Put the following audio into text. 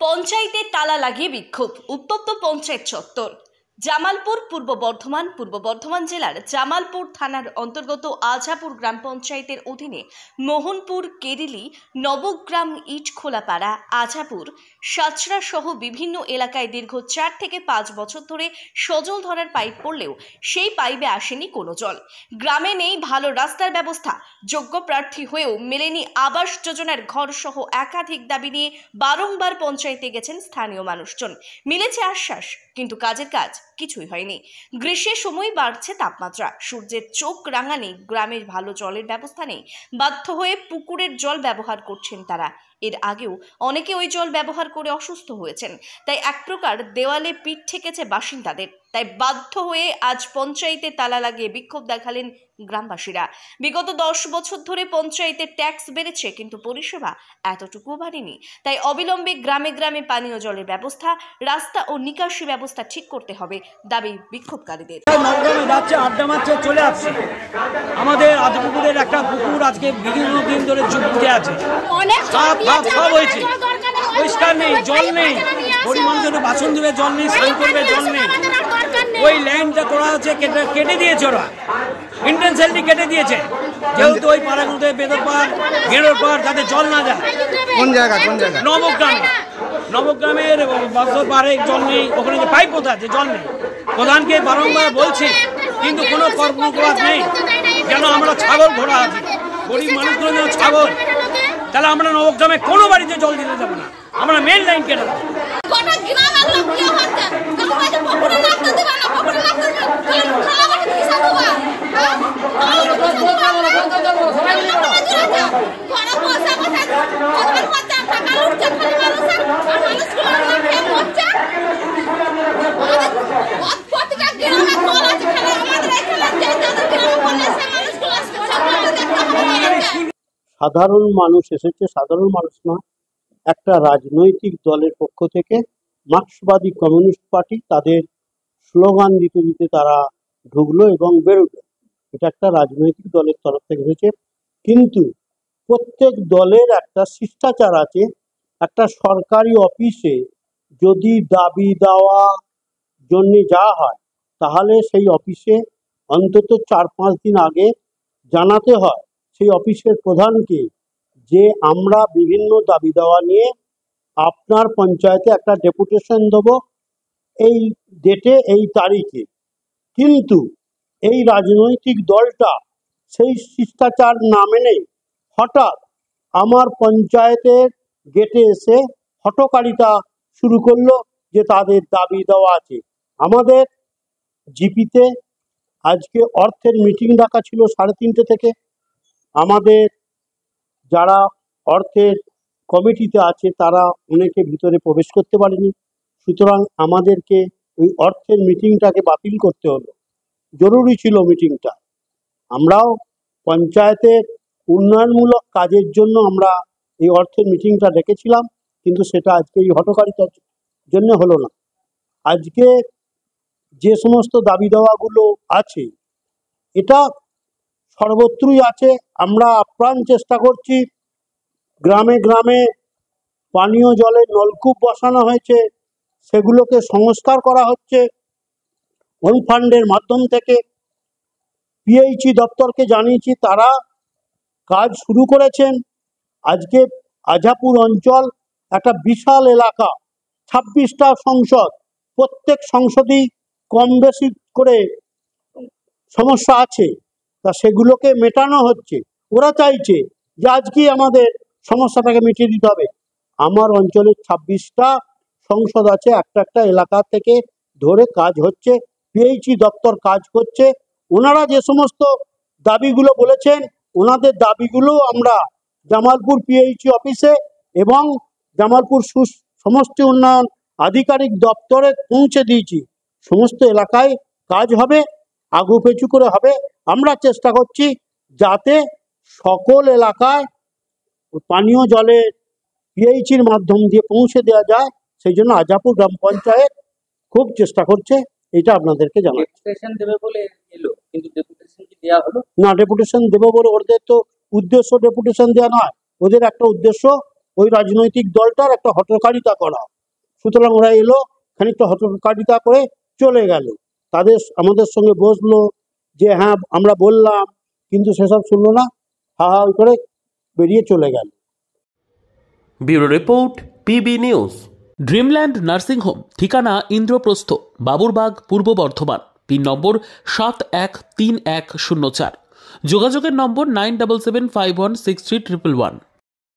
পঞ্চায়েতের তালা লাগিয়ে বিক্ষোভ, উত্তপ্ত পঞ্চায়েত চত্বর। জামালপুর পূর্ব বর্ধমান জেলার জামালপুর থানার অন্তর্গত আজাপুর গ্রাম পঞ্চায়েতের অধীনে মোহনপুর, কেরিলি, নবগ্রাম, ইটখোলাপাড়া, আজাপুর, সাচরা সহ বিভিন্ন এলাকায় দীর্ঘ 4 থেকে 5 বছর ধরে সজল ধরার পাইপ পড়লেও সেই পাইপে আসেনি কোনো জল। গ্রামে নেই ভালো রাস্তার ব্যবস্থা। যোগ্য প্রার্থী হয়েও মেলেনি আবাস যোজনার ঘর সহ একাধিক দাবি নিয়ে বারংবার পঞ্চায়েতে গেছেন স্থানীয় মানুষজন। মিলেছে আশ্বাস, কিন্তু কাজের কাজ কিছুই হয়নি। গ্রীষ্মের সময় বাড়ছে তাপমাত্রা, সূর্যের চোখ রাঙানি, গ্রামের ভালো জলের ব্যবস্থা নেই। বাধ্য হয়ে পুকুরের জল ব্যবহার করছেন তারা। এর আগেও অনেকে ওই জল ব্যবহার করে অসুস্থ হয়েছেন। তাই এক প্রকার দেওয়ালে পিঠ ঠেকেছে বাসিন্দাদের। তাই বাধ্য হয়ে আজ পঞ্চায়েতে তালা লাগিয়ে বিক্ষোভ দেখালেন গ্রামবাসীরা। বিগত 10 বছর ধরে পঞ্চায়েতের ট্যাক্স বেড়েছে, কিন্তু পরিষেবা এতটুকুও বাড়েনি। তাই অবিলম্বে গ্রামে গ্রামে পানীয় জলের ব্যবস্থা, রাস্তা ও নিকাশি ব্যবস্থা ঠিক করতে হবে দাবি বিক্ষোভকারীদের। যাচ্ছে, আড্ডা মারছে, চলে আসছে। আমাদের আজপুকুরের একটা পুকুর আজকে বিভিন্ন দিন ধরে ডুবে আছে, সব হয়েছে, পরিষ্কার নেই, জল নেই। গরিব মানুষের বাসন ধুবে জল নেই, স্নান করবে জল নেই। ওই লাইনটা করা আছে, কেটে দিয়েছে, ওরা ইন্টেনশনালি কেটে দিয়েছে, যেহেতু ওই পাড়াগুলোতে বেদর পাড়, গেঁড়োর পাড়, যাতে জল না যায়। কোন জায়গা? নবগ্রামের বছর পাড়ে জল নেই, ওখানে যে পাইপ পোতা আছে জল নেই। প্রধানকে বারংবার বলছি, কিন্তু কোনো কর্মকলাপ নেই। যেন আমরা ছাগল ঘোড়া আছি, গরিব মানুষগুলো যেন ছাগল। তাহলে আমরা নবগ্রামে কোনো বাড়িতে জল দিতে যাবো না, আমরা মেন লাইন কেটে দেবো। সাধারণ মানুষ এসেছে, সাধারণ মানুষ নয়, একটা রাজনৈতিক দলের পক্ষ থেকে মার্ক্সবাদী কমিউনিস্ট পার্টি তাদের স্লোগান দিতে দিতে তারা ঢুকলো এবং বেরোলো। এটা একটা রাজনৈতিক দলের তরফ থেকে হয়েছে, কিন্তু প্রত্যেক দলের একটা শিষ্টাচার আছে। একটা সরকারি অফিসে যদি দাবি দেওয়া জন্য যাওয়া হয়, তাহলে সেই অফিসে অন্তত 4-5 দিন আগে জানাতে হয় সেই অফিসের প্রধানকে যে আমরা বিভিন্ন দাবি দেওয়া নিয়ে আপনার পঞ্চায়েতে একটা ডেপুটেশন দেবো এই ডেটে, এই তারিখে। কিন্তু এই রাজনৈতিক দলটা সেই শিষ্টাচার না মেনে হঠাৎ আমার পঞ্চায়েতের গেটে এসে হঠকারিতা শুরু করলো যে তাদের দাবি দেওয়া আছে। আমাদের জিপিতে আজকে অর্থের মিটিং ডাকা ছিল 3:30 থেকে। আমাদের যারা অর্থের কমিটিতে আছে তারা অনেকে ভিতরে প্রবেশ করতে পারেনি, সুতরাং আমাদেরকে ওই অর্থের মিটিংটাকে বাতিল করতে হলো। জরুরি ছিল মিটিংটা। আমরাও পঞ্চায়েতের উন্নয়নমূলক কাজের জন্য আমরা এই অর্থের মিটিংটা ডেকেছিলাম, কিন্তু সেটা আজকে এই হঠকারিতার জন্য হলো না। আজকে যে সমস্ত দাবি দেওয়াগুলো আছে এটা সর্বত্রই আছে। আমরা আপ্রাণ চেষ্টা করছি, গ্রামে গ্রামে পানীয় জলের নলকূপ বসানো হয়েছে, সেগুলোকে সংস্কার করা হচ্ছে ওন ফান্ডের মাধ্যম থেকে। পিএইচই দপ্তরকে জানিয়েছি, তারা কাজ শুরু করেছেন। আজকে আজাপুর অঞ্চল একটা বিশাল এলাকা, 26টা সংসদ, প্রত্যেক সংসদেই কম বেশি করে সমস্যা আছে, তা সেগুলোকে মেটানো হচ্ছে। ওরা চাইছে যে আজকে আমাদের সমস্যাটাকে মিটিয়ে দিতে হবে। আমার অঞ্চলে 26টা সংসদ আছে, একটা একটা এলাকা থেকে ধরে কাজ হচ্ছে, পিএইচই দপ্তর কাজ করছে। ওনারা যে সমস্ত দাবিগুলো বলেছেন, ওনাদের দাবিগুলো আমরা জামালপুর পিএইচই অফিসে এবং জামালপুর সমষ্টি উন্নয়ন আধিকারিক দপ্তরে পৌঁছে দিয়েছি। সমস্ত এলাকায় কাজ হবে, আগু পেছু করে হবে। আমরা চেষ্টা করছি যাতে সকল এলাকায় পানীয় জলের পিএইচির মাধ্যম দিয়ে পৌঁছে দেওয়া যায়, সেই জন্য আজাপুর গ্রাম পঞ্চায়েত খুব চেষ্টা করছে। এটা আপনাদেরকে জানাই। ডেপুটেশন দেবে বলে এলো, কিন্তু ডেপুটেশন কি দেওয়া হলো? না, ডেপুটেশন দেবো বলে ওদের তো উদ্দেশ্য ডেপুটেশন দেওয়া নয়, ওদের একটা উদ্দেশ্য ওই রাজনৈতিক দলটার একটা হঠকারিতা করা। সুতরাং ওরা এলো, খানিকটা হঠকারিতা করে চলে গেল। আমাদের সঙ্গে বসলো যে হ্যাঁ আমরা বললাম, কিন্তু সেসব শুনলো না, হা হা করে বেরিয়ে চলে গেল। Bureau report, PB news. Dreamland nursing home, ঠিকানা ইন্দ্রপ্রস্থ, বাবুরবাগ, পূর্ব বর্ধমান। পিন নম্বর 713104। যোগাযোগের নম্বর 9775163111।